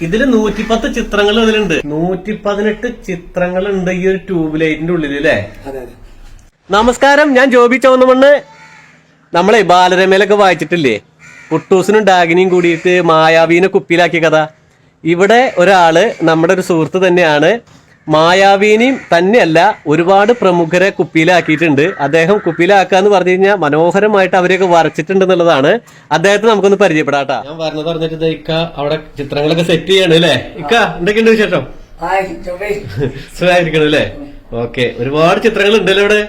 ഇതില് 110 ചിത്രങ്ങൾ ഇതിലുണ്ട്. 118 ചിത്രങ്ങളുണ്ട് ഈ ഒരു ട്യൂബ് ലൈറ്റിന്റെ ഉള്ളിൽ അല്ലേ? നമസ്കാരം, ഞാൻ ജോബി ചൗന്നമണ്ണ്. നമ്മളെ ബാലരമയിലൊക്കെ വായിച്ചിട്ടില്ലേ, കുട്ടൂസിനും ഡാഗിനിയും കൂടിയിട്ട് മായാവീനെ കുപ്പിയിലാക്കിയ കഥ. ഇവിടെ ഒരാള്, നമ്മുടെ ഒരു സുഹൃത്ത് തന്നെയാണ്, മായാവീനെയും തന്നെയല്ല ഒരുപാട് പ്രമുഖരെ കുപ്പിയിലാക്കിയിട്ടുണ്ട്. അദ്ദേഹം കുപ്പിയിലാക്കാന്ന് പറഞ്ഞു കഴിഞ്ഞാൽ മനോഹരമായിട്ട് അവരെയൊക്കെ വരച്ചിട്ടുണ്ട് എന്നുള്ളതാണ്. അദ്ദേഹത്തെ നമുക്കൊന്ന് പരിചയപ്പെടാട്ടാ. ഞാൻ പറഞ്ഞത് പറഞ്ഞിട്ട് ഇക്ക അവിടെ ചിത്രങ്ങളൊക്കെ സെറ്റ് ചെയ്യാണ് അല്ലേ? ഇക്ക എന്തൊക്കെയുണ്ട് വിശേഷം? സുഖമായിരിക്കണം അല്ലേ? ഓക്കെ, ഒരുപാട് ചിത്രങ്ങൾ ഉണ്ടല്ലോ ഇവിടെ.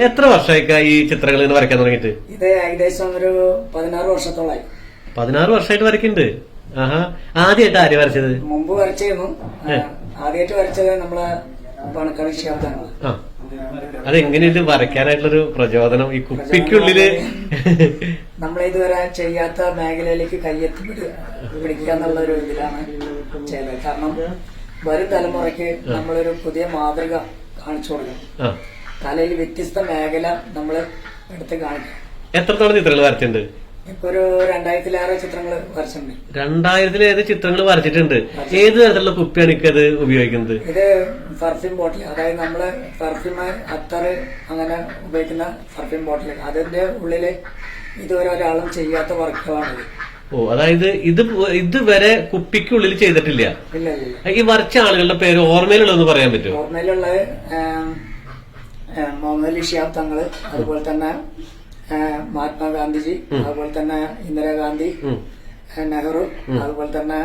എത്ര വർഷമായിക്ക ഈ ചിത്രങ്ങൾ ഇങ്ങനെ വരയ്ക്കാൻ തുടങ്ങിയിട്ട്? ഇത് ഏകദേശം ഒരു 16 വർഷത്തോളായി. 16 വർഷമായിട്ട് വരയ്ക്കുന്നുണ്ട്. ആഹാ, ആദ്യമായിട്ട് ആര് വരച്ചത്? മുമ്പ് വരച്ചിരുന്നു. ആദ്യമായിട്ട് വരച്ചത് നമ്മളെ പണക്കാട് ശാബ്ദങ്ങൾ. അതെങ്ങനെ ഇത് വരയ്ക്കാനായിട്ടുള്ളൊരു പ്രചോദനം? ഈ കുപ്പിക്കുള്ളില് നമ്മളിതുവരെ ചെയ്യാത്ത മേഖലയിലേക്ക് കയ്യെത്തി പിടിക്കുക എന്നുള്ള ഒരു ഇതിലാണ് ചെയ്തത്. കാരണം വരും തലമുറയ്ക്ക് നമ്മളൊരു പുതിയ മാതൃക കാണിച്ചു കൊടുക്കണം. കലയിൽ വ്യത്യസ്ത മേഖല നമ്മൾ എടുത്ത് കാണിക്കണം. എത്രത്തോളം ചിത്രങ്ങൾ വരച്ചിട്ടുണ്ട്? ഇപ്പൊ ഒരു 2000-ലേറെ ചിത്രങ്ങൾ വരച്ചിട്ടുണ്ട്. 2000-ലേറെ ചിത്രങ്ങൾ വരച്ചിട്ടുണ്ട്. ഏത് തരത്തിലുള്ള കുപ്പിയാണ് ഇക്കത് ഉപയോഗിക്കുന്നത്? ഇത് പെർഫ്യൂം ബോട്ടിൽ, അതായത് നമ്മള് പെർഫ്യൂം, അത്തറ് അങ്ങനെ ഉപയോഗിക്കുന്ന പെർഫ്യൂം ബോട്ടിൽ, അതിന്റെ ഉള്ളില് ഇതുവരെ ഒരാളും ചെയ്യാത്ത വർക്കുകളാണിത്. ഓ, അതായത് ഇതുവരെ കുപ്പിക്കുള്ളിൽ ചെയ്തിട്ടില്ല. ഇല്ല. ഈ വരച്ച ആളുകളുടെ പേര് ഓർമ്മയിലുള്ളതെന്ന് പറയാൻ പറ്റുമോ? ഓർമ്മയിലുള്ള മുഹമ്മദ് അലി ശിഹാബ് തങ്ങള്, അതുപോലെ തന്നെ മഹാത്മാഗാന്ധിജി, അതുപോലെ തന്നെ ഇന്ദിരാഗാന്ധി, നെഹ്റു, അതുപോലെ തന്നെ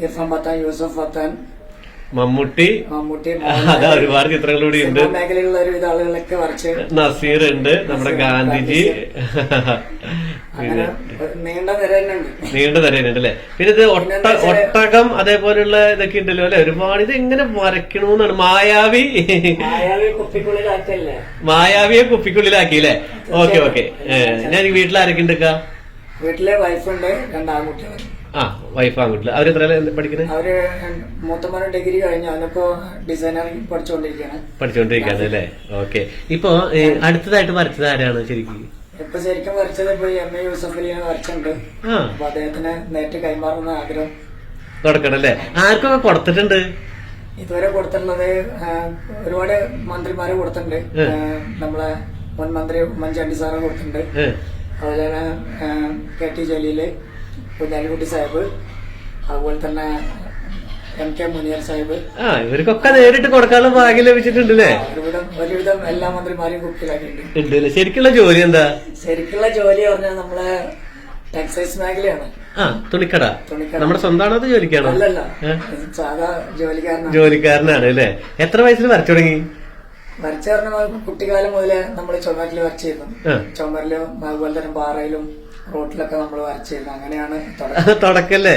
ഇർഫാൻ പത്താൻ, യൂസഫ് പത്താൻ, മമ്മൂട്ടി അതാ ഒരുപാട് ചിത്രങ്ങളൂടെ ഉണ്ട്. മേഖലയിലുള്ള ഒരുവിധ ആളുകളൊക്കെ വരച്ച്, നസീർ ഉണ്ട്, നമ്മുടെ ഗാന്ധിജി, അങ്ങനെ നീണ്ട നിര തരുന്നുണ്ട് അല്ലെ? പിന്നെ ഇത് ഒട്ടകം അതേപോലെയുള്ള ഇതൊക്കെ ഉണ്ടല്ലോ അല്ലെ? ഒരുപാട്. ഇത് എങ്ങനെ വരയ്ക്കണമെന്നാണ്? മായാവിയെ കുപ്പിക്കുള്ളിലാക്കിയില്ലേ? ഓക്കെ. ഞാൻ വീട്ടിൽ ആരൊക്കെ ഉണ്ട്? വീട്ടിലെ വൈഫുണ്ട്, 2 ആൺകുട്ടികൾ. വൈഫ് ആൺകുട്ടികൾ. അവരെത്ര പഠിക്കുന്നത്? അവര് മൂത്തമ്മ ഡിഗ്രി കഴിഞ്ഞു, അവനിപ്പോ ഡിസൈനറിംഗ് പഠിച്ചുകൊണ്ടിരിക്കുകയാണ് അല്ലേ? ഓക്കെ. ഇപ്പൊ അടുത്തതായിട്ട് വരച്ചത് ആരാണ് ശരിക്കും? ഇപ്പൊ ശരിക്കും വരച്ചത് ഇപ്പൊ MA യൂസഫ് അലിയാണ് വരച്ചിട്ടുണ്ട്. അപ്പൊ അദ്ദേഹത്തിന് നേരിട്ട് കൈമാറുന്ന ആഗ്രഹം കൊടുക്കണം അല്ലേ? ആർക്കൊക്കെ കൊടുത്തിട്ടുണ്ട്? ഇതുവരെ കൊടുത്തിട്ടുള്ളത് ഒരുപാട് മന്ത്രിമാരെ കൊടുത്തിട്ടുണ്ട്. നമ്മളെ മുൻ മന്ത്രി ഉമ്മൻചാണ്ടി സാറ് കൊടുത്തിട്ടുണ്ട്. അതുപോലെ തന്നെ KT ജലീല്, കുഞ്ഞാലിക്കുട്ടി സാഹിബ്, അതുപോലെ തന്നെ MK മുനിയർ സാഹിബ്. ഇവർക്കൊക്കെ നേരിട്ട് കൊടുക്കാനുള്ള ഭാഗ്യം ലഭിച്ചിട്ടുണ്ടല്ലേ? ഒരുവിധം എല്ലാ മന്ത്രിമാരെയും കുപ്പിയിലാക്കിയിട്ടുണ്ട്. ശരിക്കുള്ള ജോലി എന്താ? ശരിക്കുള്ള ജോലി പറഞ്ഞാൽ നമ്മളെ ടെക്സ്റ്റൈൽസ് മേഖലയാണ്. തുണിക്കട നമ്മുടെ സ്വന്തമാണോ അത് ജോലിക്കാണോ? അല്ലല്ല, സാധാ ജോലിക്കാരനാണ് അല്ലേ? എത്ര വയസ്സിൽ വരച്ചു തുടങ്ങി? വരച്ചു പറഞ്ഞ കുട്ടിക്കാലം മുതലേ നമ്മൾ ചുമരില് വരച്ചിരുന്നു. ചുമരിലും അതുപോലെ തന്നെ പാറയിലും റോട്ടിലൊക്കെ നമ്മൾ വരച്ചിരുന്നു. അങ്ങനെയാണ് തുടക്കല്ലേ?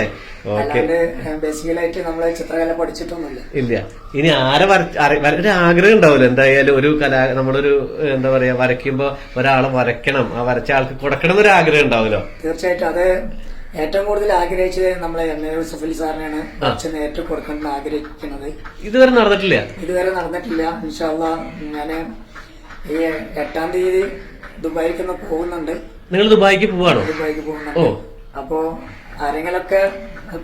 അല്ലാണ്ട് ബേസിക്കലായിട്ട് നമ്മള് ചിത്രകല പഠിച്ചിട്ടൊന്നുമില്ല. ഇല്ല. ഇനി ഒരു ആഗ്രഹം ഉണ്ടാവില്ല എന്തായാലും? ഒരു നമ്മളൊരു എന്താ പറയാ, വരയ്ക്കുമ്പോ ഒരാളെ വരയ്ക്കണം, ആ വരച്ച ആൾക്ക് കൊടുക്കണം എന്നൊരു ആഗ്രഹം ഉണ്ടാവുമല്ലോ? തീർച്ചയായിട്ടും. അത് ഏറ്റവും കൂടുതൽ ആഗ്രഹിച്ചത് നമ്മളെ MA യൂസഫ് അലി സാറിനെയാണ് വരച്ച് നേരിട്ട് കൊടുക്കണം ആഗ്രഹിക്കുന്നത്. ഇതുവരെ നടന്നിട്ടില്ല. ഇൻഷാ അല്ലാഹ് ഞാന് ഈ 8-ാം തീയതി ദുബായിക്ക് പോകുന്നുണ്ട്. നിങ്ങൾ ദുബായിക്ക് പോവാണോ? ദുബായിക്ക് പോകുന്നുണ്ട്. അപ്പോ ആരെങ്കിലൊക്കെ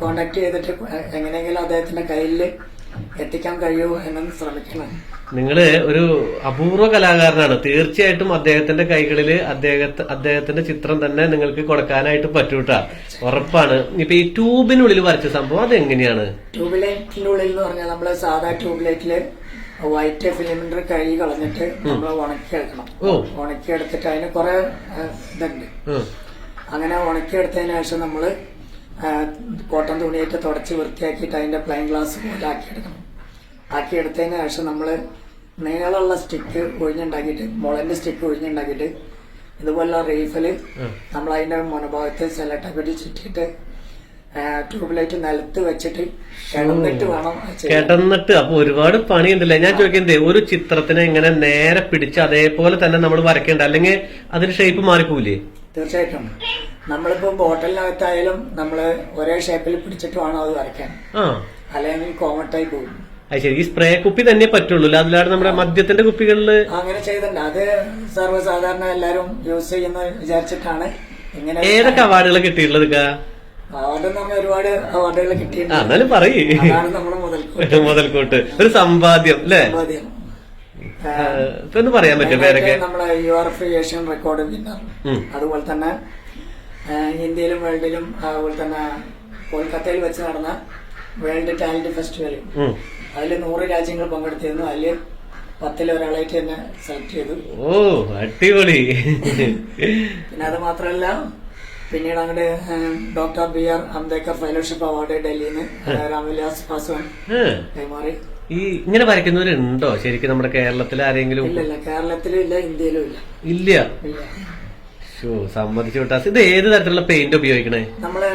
കോണ്ടാക്ട് ചെയ്തിട്ട് എങ്ങനെയെങ്കിലും അദ്ദേഹത്തിന്റെ കയ്യിൽ എത്തിക്കാൻ കഴിയുമോ എന്നൊന്ന് ശ്രമിക്കണം. നിങ്ങള് ഒരു അപൂർവ കലാകാരനാണ്. തീർച്ചയായിട്ടും അദ്ദേഹത്തിന്റെ കൈകളിൽ അദ്ദേഹത്തിന്റെ ചിത്രം തന്നെ നിങ്ങൾക്ക് കൊടുക്കാനായിട്ട് പറ്റൂട്ടാ, ഉറപ്പാണ്. ഇപ്പൊ ഈ ട്യൂബിനുള്ളിൽ വരച്ച സംഭവം അതെങ്ങനെയാണ്? ട്യൂബ് ലൈറ്റിന്റെ ഉള്ളിൽ എന്ന് പറഞ്ഞാൽ നമ്മള് സാധാ ട്യൂബ് ലൈറ്റില് വൈറ്റ് ഫിലിമിന്റെ കഴുകി കളഞ്ഞിട്ട് നമ്മൾ ഉണക്കിയെടുക്കണം. ഉണക്കിയെടുത്തിട്ട് അതിന് കുറെ ഇതുണ്ട്. അങ്ങനെ ഉണക്കിയെടുത്തതിന് ശേഷം നമ്മള് കോട്ടൺ തുണിയായിട്ട് തുടച്ച് വൃത്തിയാക്കിയിട്ട് അതിന്റെ പ്ലെയിൻ ഗ്ലാസ് പോലെ ആക്കിയെടുക്കണം. ആക്കിയെടുത്തതിന് ശേഷം നമ്മള് നീളമുള്ള സ്റ്റിക്ക് ഒഴിഞ്ഞുണ്ടാക്കിയിട്ട്, മുളന്റെ സ്റ്റിക്ക് ഒഴിഞ്ഞുണ്ടാക്കിയിട്ട് ഇതുപോലുള്ള റീഫില് നമ്മൾ അതിന്റെ മുനഭാഗത്ത് സെലട്ടൊക്കെ ചുറ്റിയിട്ട് ട്യൂബ് ലൈറ്റ് നിലത്ത് വെച്ചിട്ട് കിടന്നിട്ട്. അപ്പൊ ഒരുപാട് പണിയുണ്ടല്ലേ? ഞാൻ ചോദിക്കുന്നത്, ഒരു ചിത്രത്തിനെ ഇങ്ങനെ നേരെ പിടിച്ച് അതേപോലെ തന്നെ നമ്മൾ വരയ്ക്കേണ്ട, അല്ലെങ്കിൽ അതിന് ഷേപ്പ് മാറിപ്പോവില്ലേ? തീർച്ചയായിട്ടും. നമ്മളിപ്പോ ബോട്ടലിനകത്തായാലും നമ്മള് ഒരേ ഷേപ്പിൽ പിടിച്ചിട്ട് വേണം അത് വരയ്ക്കാൻ, അല്ലെങ്കിൽ കോമട്ടായി പോകും. അത് ശരി. ഈ സ്പ്രേ കുപ്പി തന്നെ പറ്റുള്ളൂ, അതിലാണ് നമ്മുടെ മദ്യത്തിന്റെ കുപ്പികളില് അങ്ങനെ ചെയ്തിട്ടുണ്ട്. അത് സർവ്വസാധാരണ എല്ലാരും യൂസ് ചെയ്യുന്ന വിചാരിച്ചിട്ടാണ്. ഏതൊക്കെ അവാർഡുകൾ കിട്ടിയിട്ടുള്ളത്? അവാർഡ് എന്ന് പറഞ്ഞാൽ ഒരുപാട് അവാർഡുകൾ കിട്ടിയിട്ടുണ്ട്. എന്നാലും പറയേ, അതാണ് നമ്മുടെ മുതൽക്കൂട്ട്, ഒരു സമ്പാദ്യം അല്ലേ? ഒന്ന് പറയാൻ പറ്റും പേരൊക്കെ? നമ്മളെ URF ഏഷ്യൻ റെക്കോർഡ് വിന്നർ, അതുപോലെ തന്നെ ഇന്ത്യയിലും വേൾഡിലും, അതുപോലെ തന്നെ കൊൽക്കത്തയിൽ വെച്ച് നടന്ന വേൾഡ് ടാലന്റ് ഫെസ്റ്റിവൽ, അതിൽ 100 രാജ്യങ്ങൾ പങ്കെടുത്തിരുന്നു. അതില് 10 ഒരാളായിട്ട് തന്നെ സെലക്ട് ചെയ്തു. ഓ, അടിപൊളി. പിന്നെ അത് മാത്രമല്ല, പിന്നീട് അങ്ങോട്ട് doctor BR Ambedkar fellowship award ഡൽഹിയിൽ നിന്ന് രാംവിലാസ് പാസ്വാൻ കൈമാറി. ഈ ഇങ്ങനെ വരയ്ക്കുന്നവരുണ്ടോ ശരിക്കും നമ്മുടെ കേരളത്തിൽ ആരെങ്കിലും? ഇല്ല, കേരളത്തിലും ഇല്ല, ഇന്ത്യയിലും ഇല്ല. ഇല്ല. സമ്മതിച്ചു വിട്ടാ. ഇത് ഏത് തരത്തിലുള്ള പെയിന്റ് ഉപയോഗിക്കണേ? നമ്മള്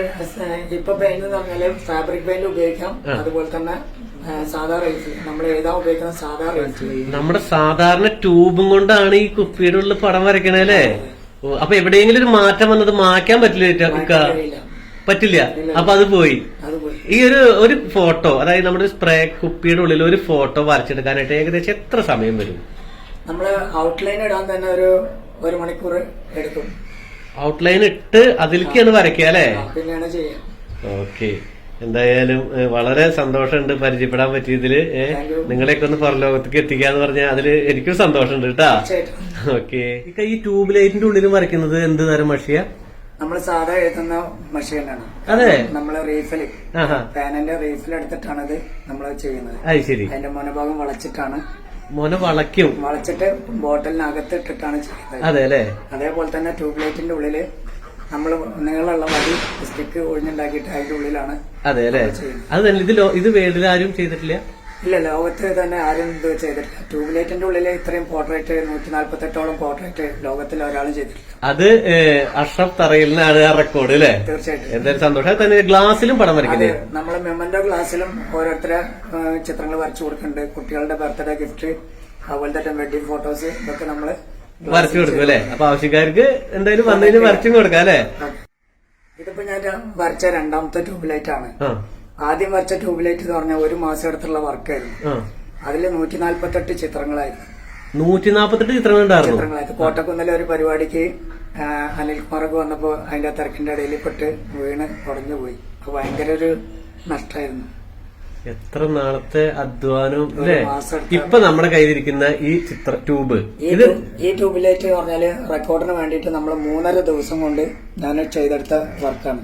ഇപ്പൊ പെയിന്റ് എന്ന് പറഞ്ഞാല് ഫാബ്രിക് പെയിന്റ് ഉപയോഗിക്കാം, അതുപോലെ തന്നെ സാധാ റൈഫിൽ നമ്മൾ ഏതാ ഉപയോഗിക്കുന്ന സാധാ റൈഫിൽ. നമ്മുടെ സാധാരണ ട്യൂബും കൊണ്ടാണ് ഈ കുപ്പിയുടെ ഉള്ളിൽ പടം വരയ്ക്കണേ അല്ലേ? അപ്പൊ എവിടെയെങ്കിലും ഒരു മാറ്റം വന്നത് മാറ്റാൻ പറ്റില്ല. അപ്പൊ അത് പോയി. ഈ ഒരു ഫോട്ടോ, അതായത് നമ്മുടെ സ്പ്രേ കുപ്പിയുടെ ഉള്ളിൽ ഒരു ഫോട്ടോ വരച്ചെടുക്കാനായിട്ട് ഏകദേശം എത്ര സമയം വരും? നമ്മള് ഔട്ട്ലൈൻ ഇടാൻ തന്നെ ഒരു മണിക്കൂർ എടുക്കും. ഔട്ട്ലൈൻ ഇട്ട് അതിലേക്കാണ് വരയ്ക്കുക അല്ലേ? പിന്നെയാണ് ചെയ്യാം. ഓക്കെ. എന്തായാലും വളരെ സന്തോഷമുണ്ട് പരിചയപ്പെടാൻ പറ്റിയതില്. നിങ്ങളെയൊക്കെ ഒന്ന് പുറലോകത്തേക്ക് എത്തിക്കാന്ന് പറഞ്ഞാൽ അതില് എനിക്കും സന്തോഷമുണ്ട് കേട്ടാ. ഓക്കെ. ഈ ട്യൂബ് ലൈറ്റിന്റെ ഉള്ളിൽ വരയ്ക്കുന്നത് എന്ത് തരം മഷിയാ? നമ്മൾ സാധാ എഴുതുന്ന മഷി തന്നെയാണ്. അതെ, നമ്മള് റീഫിൽ പാനന്റെ റീഫിൽ എടുത്തിട്ടാണ് ഇത് നമ്മൾ ചെയ്യുന്നത്. അത് ശരി. അതിന്റെ മുനഭാഗം വളച്ചിട്ടാണ് വളച്ചിട്ട് ബോട്ടലിനകത്ത് ഇട്ടിട്ടാണ് ചെയ്യുന്നത്. അതെ അല്ലേ? അതേപോലെ തന്നെ ട്യൂബ് ലൈറ്റിന്റെ ഉള്ളില് നമ്മൾ നീളമുള്ള വടി സ്റ്റിക്ക് ഒഴിഞ്ഞുണ്ടാക്കിയിട്ട് അതിന്റെ ഉള്ളിലാണ്. അതെ അല്ലേ? അത് തന്നെ. ഇത് വേൾഡിൽ ആരും ചെയ്തിട്ടില്ല? ഇല്ല, ലോകത്ത് തന്നെ ആരും ഇത് ചെയ്തിട്ടില്ല. ട്യൂബ് ലൈറ്റിന്റെ ഉള്ളിൽ ഇത്രയും പോർട്രേറ്റ് 148ഓളം പോർട്രേറ്റ് ലോകത്തിൽ ഒരാളും ചെയ്തിട്ടില്ല. അത് അഷ്റഫ് തറയിലാണ് ആ റെക്കോർഡ് അല്ലേ? തീർച്ചയായിട്ടും. എന്തായാലും സന്തോഷം. തന്നെ ഗ്ലാസിലും പടം വരയ്ക്കുന്നത്? നമ്മള് മെമ്മന്റോ ഗ്ലാസിലും ഓരോരുത്തരെ ചിത്രങ്ങൾ വരച്ചു കൊടുക്കുന്നുണ്ട്. കുട്ടികളുടെ ബർത്ത്ഡേ ഗിഫ്റ്റ്, അതുപോലെ തന്നെ വെഡിങ് ഫോട്ടോസ്, ഇതൊക്കെ നമ്മള് വരച്ചു കൊടുക്കും അല്ലെ? അപ്പൊ ആവശ്യക്കാർക്ക് എന്തായാലും വന്നതിന് വരച്ചും കൊടുക്കാം അല്ലെ? ഇതിപ്പോ ഞാൻ വരച്ച 2ാമത്തെ ട്യൂബ് ലൈറ്റ് ആണ്. ആദ്യം വരച്ച ട്യൂബ് ലൈറ്റ് എന്ന് പറഞ്ഞാൽ 1 മാസം എടുത്തുള്ള വർക്കായിരുന്നു. അതില് 148 ചിത്രങ്ങളായിരുന്നു. 148 ചിത്രങ്ങളായിരുന്നു. കോട്ടക്കുന്നിലെ ഒരു പരിപാടിക്ക് അനിൽകുമാറൊക്കെ വന്നപ്പോ അതിന്റെ തിരക്കിന്റെ ഇടയിൽ പെട്ട് വീണ് ഉടഞ്ഞു പോയി. അപ്പൊ ഭയങ്കര ഒരു നഷ്ടമായിരുന്നു. എത്ര നാളത്തെ അധ്വാനം അല്ലേ? ഇപ്പൊ നമ്മുടെ കയ്യിലിരിക്കുന്ന ഈ ട്യൂബ്, ഈ ട്യൂബ് ലൈറ്റ് പറഞ്ഞാല് റെക്കോർഡിന് വേണ്ടിയിട്ട് നമ്മൾ 3.5 ദിവസം കൊണ്ട് ഞാൻ ചെയ്തെടുത്ത വർക്കാണ്.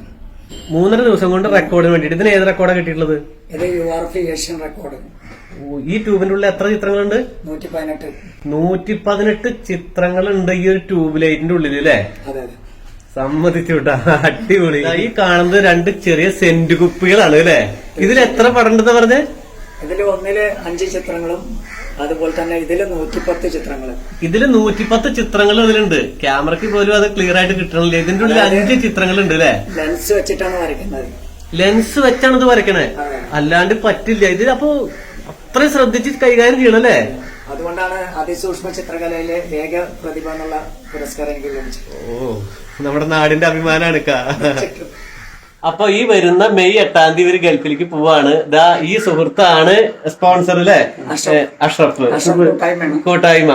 3.5 ദിവസം കൊണ്ട് റെക്കോർഡിന് വേണ്ടിട്ട്. ഇതിന് ഏത് റെക്കോർഡാണ് കിട്ടിയിട്ടുള്ളത്? ഇത് URF ഏഷ്യൻ റെക്കോർഡ്. ഈ ട്യൂബിന്റെ ഉള്ളിൽ എത്ര ചിത്രങ്ങളുണ്ട്? 118 ചിത്രങ്ങളുണ്ട് ഈ ഒരു ട്യൂബ് ലൈറ്റിന്റെ ഉള്ളിൽ അല്ലേ? അതെ. സമ്മതിച്ചു വിട്ടാ. അടിപൊളി. ഈ കാണുന്നത് 2 ചെറിയ സെന്റ് കുപ്പികളാണ് അല്ലേ? ഇതിൽ എത്ര പടം ഉണ്ടെന്ന് പറഞ്ഞേ? ഇതില് 5 ചിത്രങ്ങളും അതുപോലെ തന്നെ ഇതില് 110 ചിത്രങ്ങൾ. ഇതില് 110 ചിത്രങ്ങൾ ഇതിലുണ്ട്. ക്യാമറയ്ക്ക് പോലും അത് ക്ലിയർ ആയിട്ട് കിട്ടണില്ല. ഇതിന്റെ ഉള്ളിൽ 5 ചിത്രങ്ങൾ ഉണ്ട് അല്ലേ? ലെൻസ് വെച്ചിട്ടാണ് വരയ്ക്കുന്നത്. ലെൻസ് വെച്ചാണ് ഇത് വരയ്ക്കണേ, അല്ലാണ്ട് പറ്റില്ല. ഇതിൽ അപ്പൊ അത്രയും ശ്രദ്ധിച്ച് കൈകാര്യം ചെയ്യണം അല്ലേ? അതുകൊണ്ടാണ് അതിസൂക്ഷ്മ ചിത്രകലയിലെ ഏക പ്രതിഭ എന്നുള്ള പുരസ്കാരം എനിക്ക് ലഭിച്ചത്. ഓ, നമ്മുടെ നാടിന്റെ അഭിമാനാണ്. അപ്പൊ ഈ വരുന്ന മെയ് 8-ാം തീയതി ഇവര് ഗൾഫിലേക്ക് പോവാണ്. ഈ സുഹൃത്താണ് സ്പോൺസർ അല്ലേ? അഷ്റഫ് കൂട്ടായ്മ.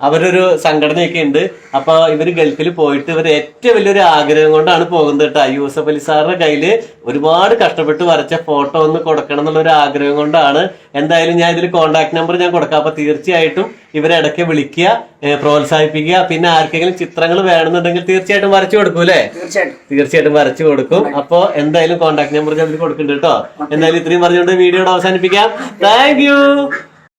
അവരൊരു സംഘടനയൊക്കെ ഉണ്ട്. അപ്പൊ ഇവര് ഗൾഫിൽ പോയിട്ട് ഇവര് ഏറ്റവും വലിയൊരു ആഗ്രഹം കൊണ്ടാണ് പോകുന്നത് കേട്ടോ. യൂസഫ് അലി സാറിന്റെ കയ്യില് ഒരുപാട് കഷ്ടപ്പെട്ട് വരച്ച ഫോട്ടോ ഒന്ന് കൊടുക്കണം എന്നുള്ള ഒരു ആഗ്രഹം കൊണ്ടാണ്. എന്തായാലും ഞാൻ ഇതിൽ കോൺടാക്ട് നമ്പർ ഞാൻ കൊടുക്കാം. അപ്പൊ തീർച്ചയായിട്ടും ഇവരെ ഇടയ്ക്ക് വിളിക്കുക, പ്രോത്സാഹിപ്പിക്കുക. പിന്നെ ആർക്കെങ്കിലും ചിത്രങ്ങൾ വേണമെന്നുണ്ടെങ്കിൽ തീർച്ചയായിട്ടും വരച്ചു കൊടുക്കും അല്ലേ? തീർച്ചയായിട്ടും വരച്ചു കൊടുക്കും. അപ്പൊ എന്തായാലും കോൺടാക്ട് നമ്പർ ഞാൻ ഇതിൽ കൊടുക്കുന്നുണ്ട് കേട്ടോ. എന്തായാലും ഇത്രയും പറഞ്ഞുകൊണ്ട് വീഡിയോയുടെ അവസാനിപ്പിക്കാം. Thank you.